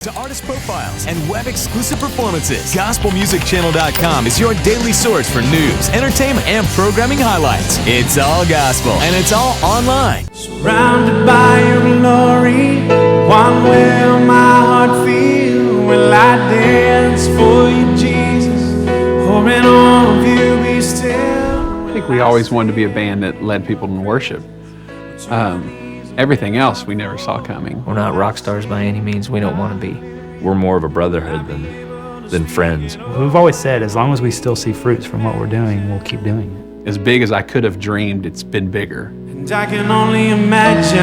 To artist profiles and web-exclusive performances, GospelMusicChannel.com is your daily source for news, entertainment, and programming highlights. It's all gospel, and it's all online. Surrounded by your glory, one will my heart feel. Will I dance for you, Jesus? Or in all of you be still? I think we always wanted to be a band that led people in worship. Everything else we never saw coming. We're not rock stars by any means. We don't want to be. We're more of a brotherhood than friends. We've always said, as long as we still see fruits from what we're doing, we'll keep doing it. As big as I could have dreamed, it's been bigger. And I can only imagine.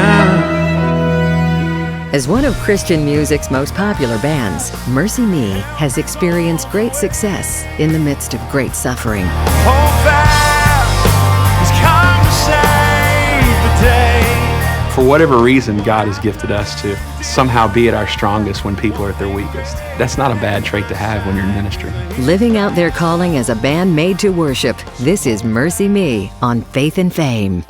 As one of Christian music's most popular bands, MercyMe has experienced great success in the midst of great suffering. Hope has come to save the day. For whatever reason, God has gifted us to somehow be at our strongest when people are at their weakest. That's not a bad trait to have when you're in ministry. Living out their calling as a band made to worship, this is MercyMe on Faith and Fame.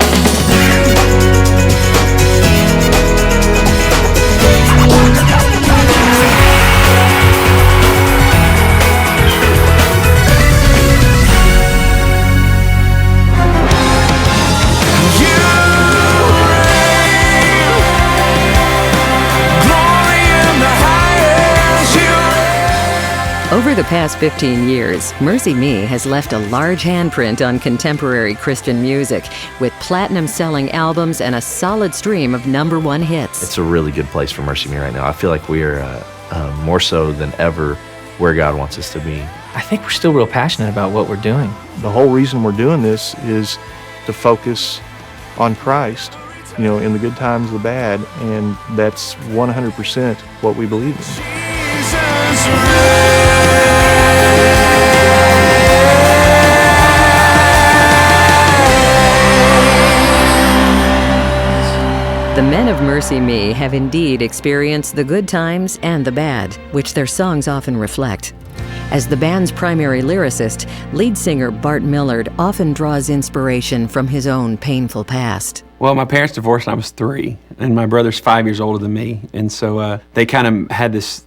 Over the past 15 years, MercyMe has left a large handprint on contemporary Christian music, with platinum-selling albums and a solid stream of #1 hits. It's a really good place for MercyMe right now. I feel like we are more so than ever where God wants us to be. I think we're still real passionate about what we're doing. The whole reason we're doing this is to focus on Christ, you know, in the good times, the bad, and that's 100% what we believe in. The men of MercyMe have indeed experienced the good times and the bad, which their songs often reflect. As the band's primary lyricist, lead singer Bart Millard often draws inspiration from his own painful past. Well, my parents divorced when I was 3, and my brother's 5 years older than me. And so they kind of had this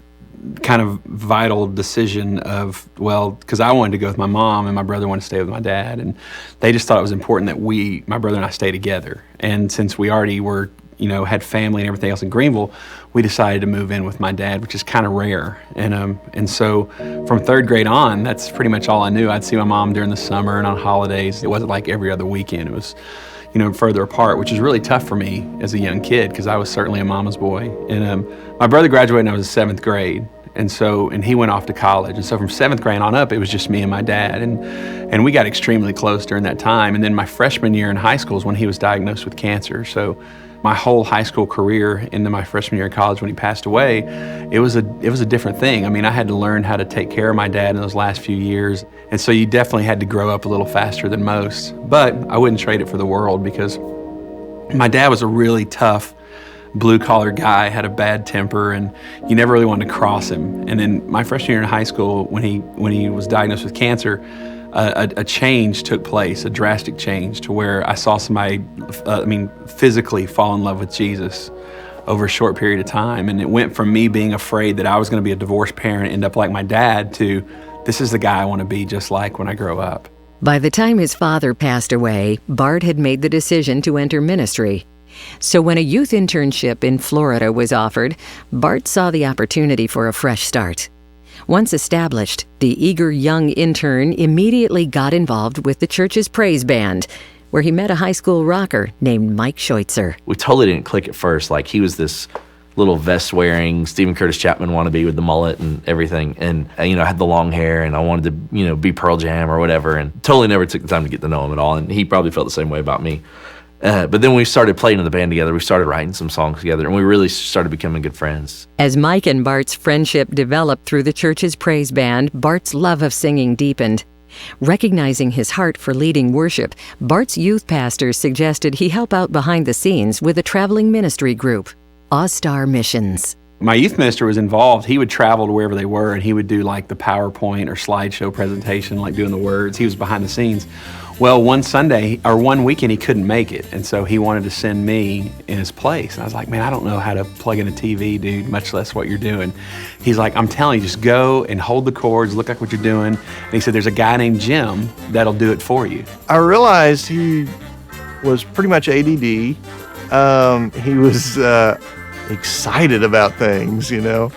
kind of vital decision of, well, because I wanted to go with my mom and my brother wanted to stay with my dad. And they just thought it was important that my brother and I stay together. And since we already were, had family and everything else in Greenville, we decided to move in with my dad, which is kind of rare. And so from 3rd grade on, that's pretty much all I knew. I'd see my mom during the summer and on holidays. It wasn't like every other weekend. It was, further apart, which was really tough for me as a young kid because I was certainly a mama's boy. And my brother graduated when I was in 7th grade. And he went off to college. And so from 7th grade on up, it was just me and my dad. And we got extremely close during that time. And then my freshman year in high school is when he was diagnosed with cancer. So my whole high school career into my freshman year of college when he passed away, it was a different thing. I mean, I had to learn how to take care of my dad in those last few years. And so you definitely had to grow up a little faster than most. But I wouldn't trade it for the world because my dad was a really tough, blue-collar guy, had a bad temper, and you never really wanted to cross him. And then my freshman year in high school, when he was diagnosed with cancer, a change took place, a drastic change, to where I saw somebody, physically fall in love with Jesus over a short period of time. And it went from me being afraid that I was going to be a divorced parent, end up like my dad, to this is the guy I want to be just like when I grow up. By the time his father passed away, Bart had made the decision to enter ministry. So when a youth internship in Florida was offered, Bart saw the opportunity for a fresh start. Once established, the eager young intern immediately got involved with the church's praise band, where he met a high school rocker named Mike Scheutzer. We totally didn't click at first. Like, he was this little vest-wearing Stephen Curtis Chapman wannabe with the mullet and everything, and I had the long hair, and I wanted to be Pearl Jam or whatever, and totally never took the time to get to know him at all, and he probably felt the same way about me. But then when we started playing in the band together, we started writing some songs together, and we really started becoming good friends. As Mike and Bart's friendship developed through the church's praise band, Bart's love of singing deepened. Recognizing his heart for leading worship, Bart's youth pastor suggested he help out behind the scenes with a traveling ministry group, All-Star Missions. My youth minister was involved. He would travel to wherever they were, and he would do like the PowerPoint or slideshow presentation, like doing the words. He was behind the scenes. Well, one weekend he couldn't make it, and so he wanted to send me in his place. And I was like, man, I don't know how to plug in a TV, dude, much less what you're doing. He's like, I'm telling you, just go and hold the cords, look like what you're doing. And he said, there's a guy named Jim that'll do it for you. I realized he was pretty much ADD. He was excited about things, you know.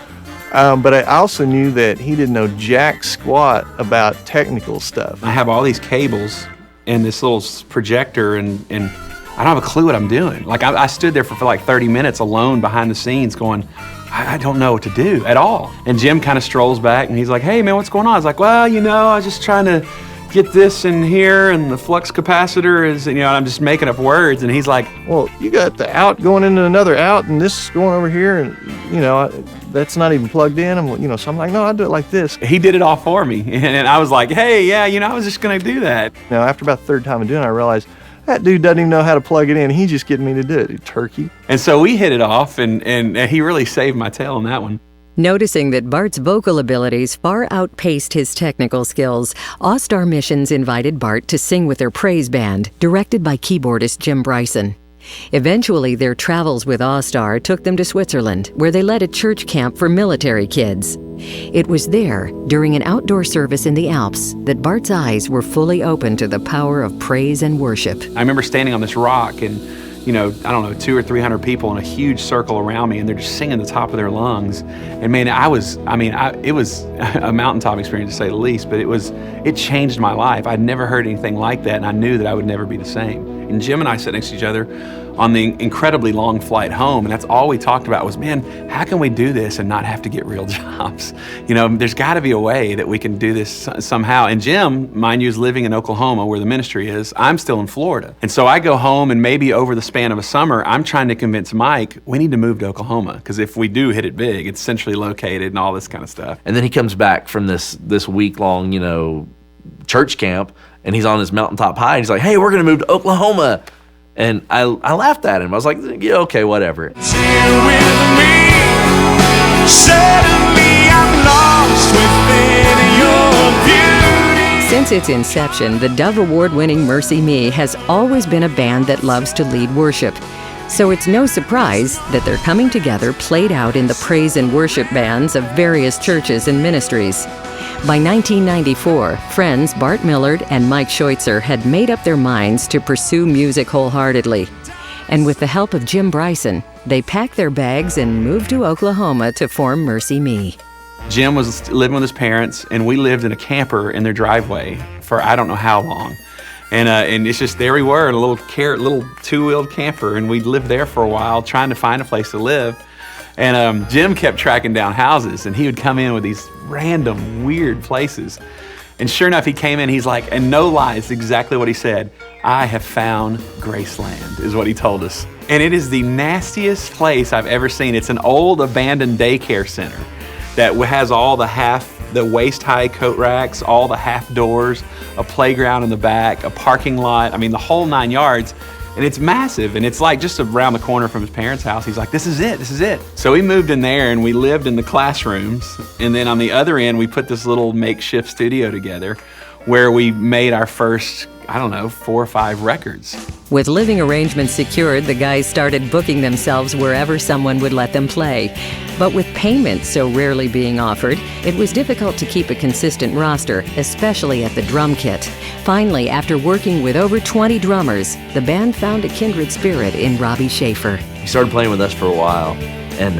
But I also knew that he didn't know jack squat about technical stuff. I have all these cables and this little projector, and I don't have a clue what I'm doing. Like, I stood there for like 30 minutes alone behind the scenes going, I don't know what to do at all. And Jim kind of strolls back and he's like, hey man, what's going on? I was like, well, you know, I was just trying to get this in here, and the flux capacitor is, you know, I'm just making up words. And he's like, well, you got the out going into another out, and this is going over here, and, you know, that's not even plugged in. So I'm like, no, I'll do it like this. He did it all for me. And I was like, hey, yeah, you know, I was just going to do that. Now, after about the third time of doing it, I realized that dude doesn't even know how to plug it in. He's just getting me to do it, you turkey. And so we hit it off, and he really saved my tail on that one. Noticing that Bart's vocal abilities far outpaced his technical skills, All Star Missions invited Bart to sing with their praise band, directed by keyboardist Jim Bryson. Eventually, their travels with All Star took them to Switzerland, where they led a church camp for military kids. It was there, during an outdoor service in the Alps, that Bart's eyes were fully open to the power of praise and worship. I remember standing on this rock and, you know, I don't know, 200 or 300 people in a huge circle around me, and they're just singing the top of their lungs. And man, it was a mountaintop experience to say the least, but it changed my life. I'd never heard anything like that, and I knew that I would never be the same. And Jim and I sat next to each other on the incredibly long flight home, and that's all we talked about was, man, how can we do this and not have to get real jobs? You know, there's got to be a way that we can do this somehow. And Jim, mind you, is living in Oklahoma where the ministry is. I'm still in Florida. And so I go home, and maybe over the span of a summer, I'm trying to convince Mike, we need to move to Oklahoma, because if we do hit it big, it's centrally located and all this kind of stuff. And then he comes back from this week-long, you know, church camp, and he's on his mountaintop high, and he's like, hey, we're going to move to Oklahoma. And I laughed at him. I was like, yeah, okay, whatever. Since its inception, the Dove Award-winning MercyMe has always been a band that loves to lead worship. So it's no surprise that their coming together played out in the praise and worship bands of various churches and ministries. By 1994, friends Bart Millard and Mike Scheutzer had made up their minds to pursue music wholeheartedly. And with the help of Jim Bryson, they packed their bags and moved to Oklahoma to form MercyMe. Jim was living with his parents, and we lived in a camper in their driveway for I don't know how long. And it's just, there we were in a little two-wheeled camper, and we lived there for a while trying to find a place to live. And Jim kept tracking down houses, and he would come in with these random, weird places. And sure enough, he came in, he's like, and no lies, exactly what he said, I have found Graceland, is what he told us. And it is the nastiest place I've ever seen. It's an old abandoned daycare center that has all the waist-high coat racks, all the half doors, a playground in the back, a parking lot, I mean, the whole 9 yards. And it's massive, and it's like just around the corner from his parents' house. He's like, this is it. So we moved in there, and we lived in the classrooms. And then on the other end, we put this little makeshift studio together where we made our first, 4 or 5 records. With living arrangements secured, the guys started booking themselves wherever someone would let them play. But with payment so rarely being offered, it was difficult to keep a consistent roster, especially at the drum kit. Finally, after working with over 20 drummers, the band found a kindred spirit in Robbie Schaefer. He started playing with us for a while, and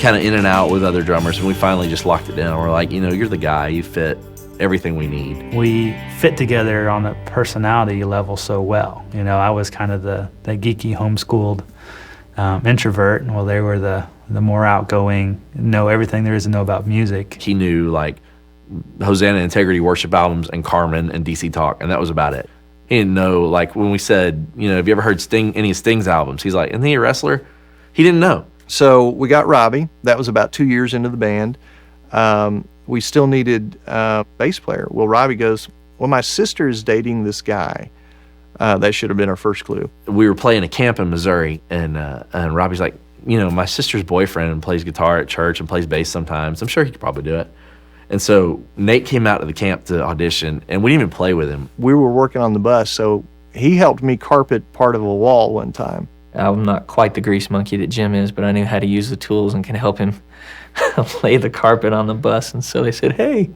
kind of in and out with other drummers, and we finally just locked it down. We're like, you're the guy, you fit everything we need. We fit together on a personality level so well. I was kind of the geeky, homeschooled introvert, and they were the more outgoing, know everything there is to know about music. He knew like Hosanna Integrity worship albums and Carmen and DC Talk, and that was about it. He didn't know, like when we said, have you ever heard any of Sting's albums? He's like, isn't he a wrestler? He didn't know. So we got Robbie. That was about 2 years into the band. We still needed a bass player. Well, Robbie goes, well, my sister is dating this guy. That should have been our first clue. We were playing a camp in Missouri, and Robbie's like, my sister's boyfriend plays guitar at church and plays bass sometimes. I'm sure he could probably do it. And so Nate came out to the camp to audition, and we didn't even play with him. We were working on the bus, so he helped me carpet part of a wall one time. I'm not quite the grease monkey that Jim is, but I knew how to use the tools and can help him lay the carpet on the bus. And so they said, hey,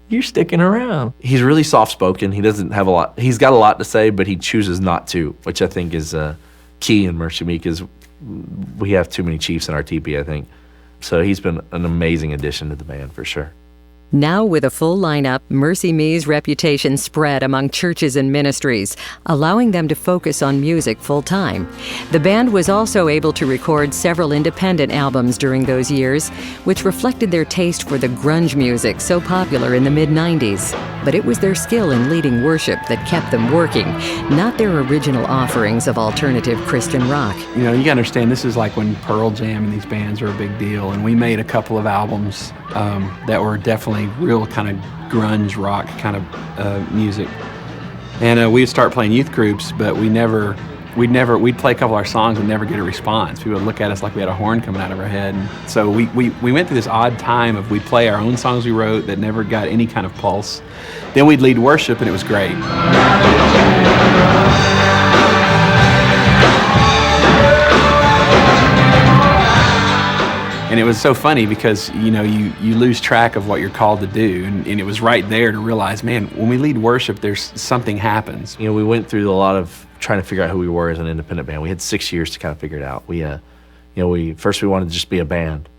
you're sticking around. He's really soft-spoken. He doesn't have a lot. He's got a lot to say, but he chooses not to, which I think is key in MercyMe, because we have too many chiefs in our teepee, I think. So he's been an amazing addition to the band for sure. Now, with a full lineup, MercyMe's reputation spread among churches and ministries, allowing them to focus on music full-time. The band was also able to record several independent albums during those years, which reflected their taste for the grunge music so popular in the mid-90s. But it was their skill in leading worship that kept them working, not their original offerings of alternative Christian rock. You know, you gotta understand, this is like when Pearl Jam and these bands are a big deal, and we made a couple of albums that were definitely real kind of grunge rock kind of music. And we'd start playing youth groups, but we'd play a couple of our songs and never get a response. People would look at us like we had a horn coming out of our head. And so we went through this odd time of we'd play our own songs we wrote that never got any kind of pulse. Then we'd lead worship, and it was great. And it was so funny because, you know, you lose track of what you're called to do. And it was right there to realize, man, when we lead worship, there's something happens. You know, we went through a lot of trying to figure out who we were as an independent band. We had 6 years to kind of figure it out. We first we wanted to just be a band,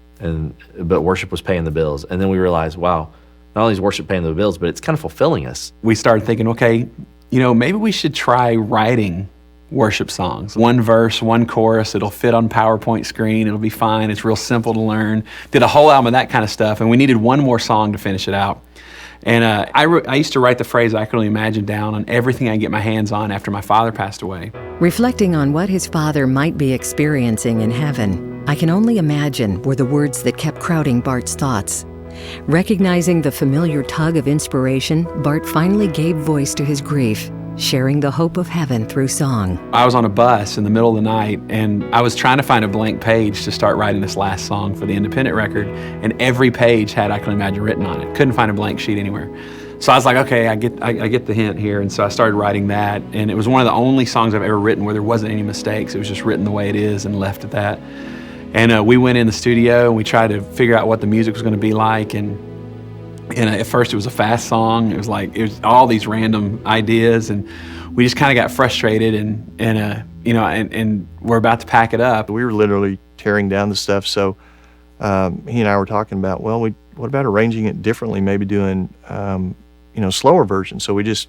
but worship was paying the bills. And then we realized, wow, not only is worship paying the bills, but it's kind of fulfilling us. We started thinking, okay, you know, maybe we should try writing worship songs. One verse, one chorus, it'll fit on PowerPoint screen, it'll be fine, it's real simple to learn. Did a whole album of that kind of stuff, and we needed one more song to finish it out. And I used to write the phrase I can only imagine down on everything I get my hands on after my father passed away. Reflecting on what his father might be experiencing in heaven, I can only imagine were the words that kept crowding Bart's thoughts. Recognizing the familiar tug of inspiration, Bart finally gave voice to his grief, sharing the hope of heaven through song. I was on a bus in the middle of the night, and I was trying to find a blank page to start writing this last song for the independent record, and every page had I Can Imagine written on it. Couldn't find a blank sheet anywhere. So I was like, okay, I get the hint here, and so I started writing that, and it was one of the only songs I've ever written where there wasn't any mistakes. It was just written the way it is and left at that. And we went in the studio, and we tried to figure out what the music was going to be like, and at first it was a fast song. It was all these random ideas, and we just kind of got frustrated, and we're about to pack it up. We were literally tearing down the stuff, so he and I were talking about, well, what about arranging it differently, maybe doing slower versions. So we just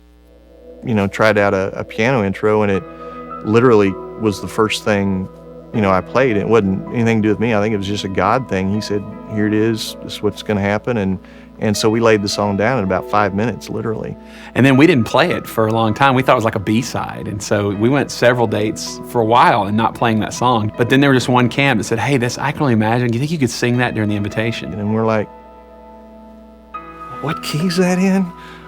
tried out a piano intro, and it literally was the first thing I played. It wasn't anything to do with me. I think it was just a God thing. He said, here it is, this is what's going to happen, and so we laid the song down in about 5 minutes, literally. And then we didn't play it for a long time. We thought it was like a B-side. And so we went several dates for a while and not playing that song. But then there was just one camp that said, hey, I can only imagine. Do you think you could sing that during the invitation? And we're like, what key is that in?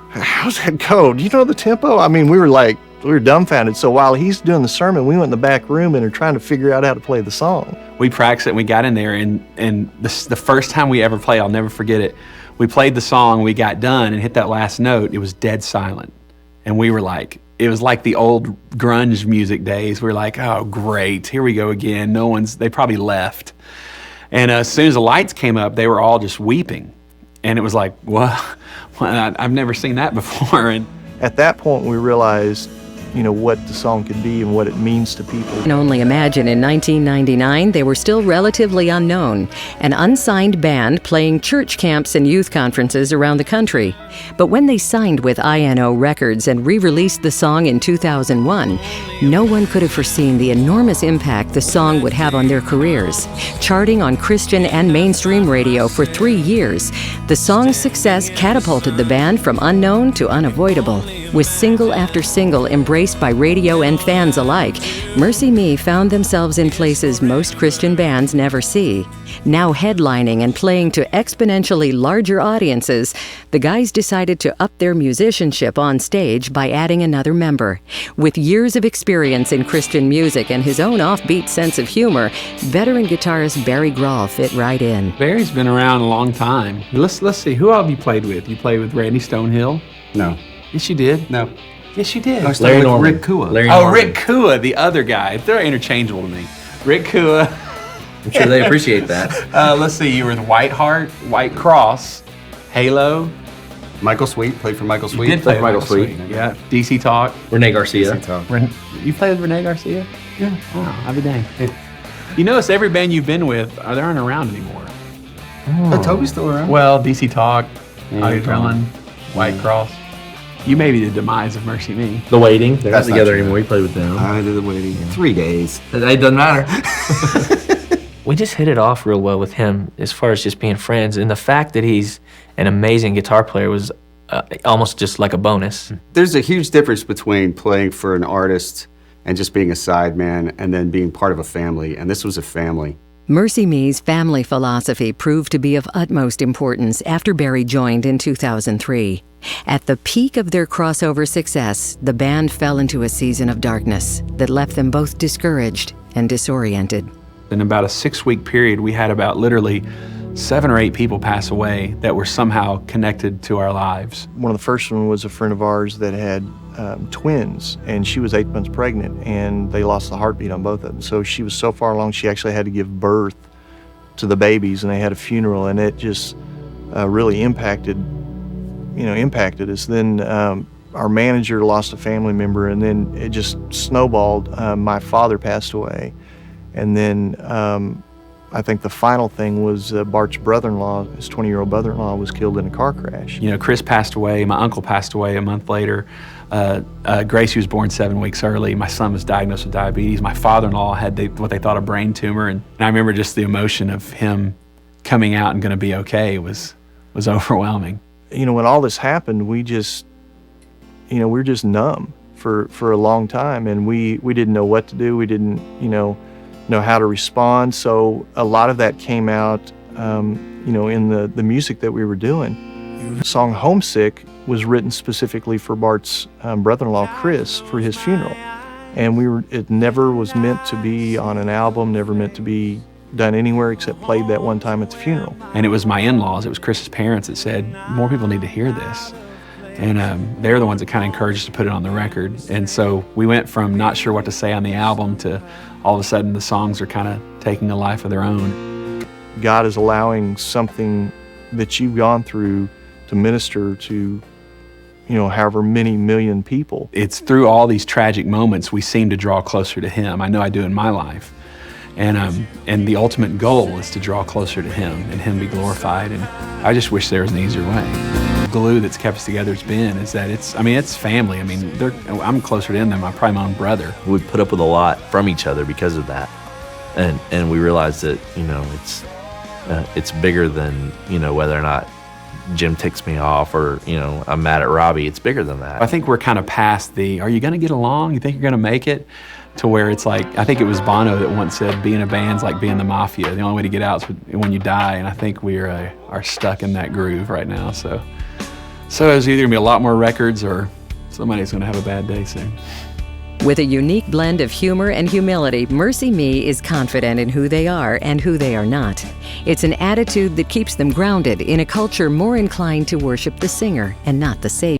How's that go? Do you know the tempo? I mean, we were dumbfounded. So while he's doing the sermon, we went in the back room and are trying to figure out how to play the song. We practiced it, and we got in there, and the first time we ever played, I'll never forget it. We played the song, we got done and hit that last note, it was dead silent. And we were like, it was like the old grunge music days. We were like, oh, great, here we go again. They probably left. And as soon as the lights came up, they were all just weeping. And it was like, well, I've never seen that before. And at that point, we realized, what the song could be and what it means to people. You can only imagine in 1999, they were still relatively unknown, an unsigned band playing church camps and youth conferences around the country. But when they signed with INO Records and re-released the song in 2001, no one could have foreseen the enormous impact the song would have on their careers. Charting on Christian and mainstream radio for 3 years, the song's success catapulted the band from unknown to unavoidable. With single after single embraced by radio and fans alike, MercyMe found themselves in places most Christian bands never see. Now headlining and playing to exponentially larger audiences, the guys decided to up their musicianship on stage by adding another member. With years of experience in Christian music and his own offbeat sense of humor, veteran guitarist Barry Grawl fit right in. Barry's been around a long time. Let's see, who all have you played with? You played with Randy Stonehill? No. Yes, you did. No. Yes, you did. I started with Norman. Rick Kua. Larry Oh, Norman. Rick Kua, the other guy. They're interchangeable to me. Rick Kua. I'm sure they appreciate that. Let's see, you were with White Heart, White Cross, Halo. Michael Sweet, played for Michael Sweet. You did play with Michael Sweet. Yeah. DC Talk. Renee Garcia. You played with Renee Garcia? Yeah. Wow, I'll be dang. You notice every band you've been with, they aren't around anymore. Oh, Toby's still around. Well, DC Talk, Audio Tom. Drilling, White Cross. You may be the demise of MercyMe. The Waiting. They're That's not not together true. anymore. We played with them. I did the waiting. 3 days. It doesn't matter. We just hit it off real well with him as far as just being friends. And the fact that he's an amazing guitar player was almost just like a bonus. There's a huge difference between playing for an artist and just being a sideman and then being part of a family. And this was a family. MercyMe's family philosophy proved to be of utmost importance after Barry joined in 2003. At the peak of their crossover success, the band fell into a season of darkness that left them both discouraged and disoriented. In about a 6-week period, we had about literally 7 or 8 people pass away that were somehow connected to our lives. One of the first one was a friend of ours that had twins, and she was 8 months pregnant, and they lost the heartbeat on both of them. So she was so far along, she actually had to give birth to the babies, and they had a funeral, and it just really impacted us. Then our manager lost a family member, and then it just snowballed. My father passed away, and then I think the final thing was Bart's brother-in-law, his 20-year-old brother-in-law, was killed in a car crash. You know, Chris passed away, my uncle passed away a month later. Gracie was born 7 weeks early. My son was diagnosed with diabetes. My father-in-law had what they thought a brain tumor, and I remember just the emotion of him coming out and going to be okay was overwhelming. You know, when all this happened, we just, we were just numb for a long time, and we didn't know what to do. We didn't, know how to respond. So a lot of that came out, in the music that we were doing. The song Homesick was written specifically for Bart's brother-in-law, Chris, for his funeral. And it never was meant to be on an album, never meant to be done anywhere except played that one time at the funeral. And it was my in-laws, it was Chris's parents that said, more people need to hear this. And they're the ones that kind of encouraged us to put it on the record. And so we went from not sure what to say on the album to all of a sudden the songs are kind of taking a life of their own. God is allowing something that you've gone through to minister to, however many million people. It's through all these tragic moments we seem to draw closer to Him. I know I do in my life. And the ultimate goal is to draw closer to Him and Him be glorified. And I just wish there was an easier way. The glue that's kept us together is that it's family. I'm closer to them than probably my own brother. We put up with a lot from each other because of that, and we realized that it's bigger than whether or not Jim ticks me off or I'm mad at Robbie. It's bigger than that. I think we're kind of past are you going to get along? You think you're going to make it? To where it's like, I think it was Bono that once said, being a band's like being the mafia. The only way to get out is when you die. And I think we are stuck in that groove right now. So there's either going to be a lot more records or somebody's going to have a bad day soon. With a unique blend of humor and humility, MercyMe is confident in who they are and who they are not. It's an attitude that keeps them grounded in a culture more inclined to worship the singer and not the Savior.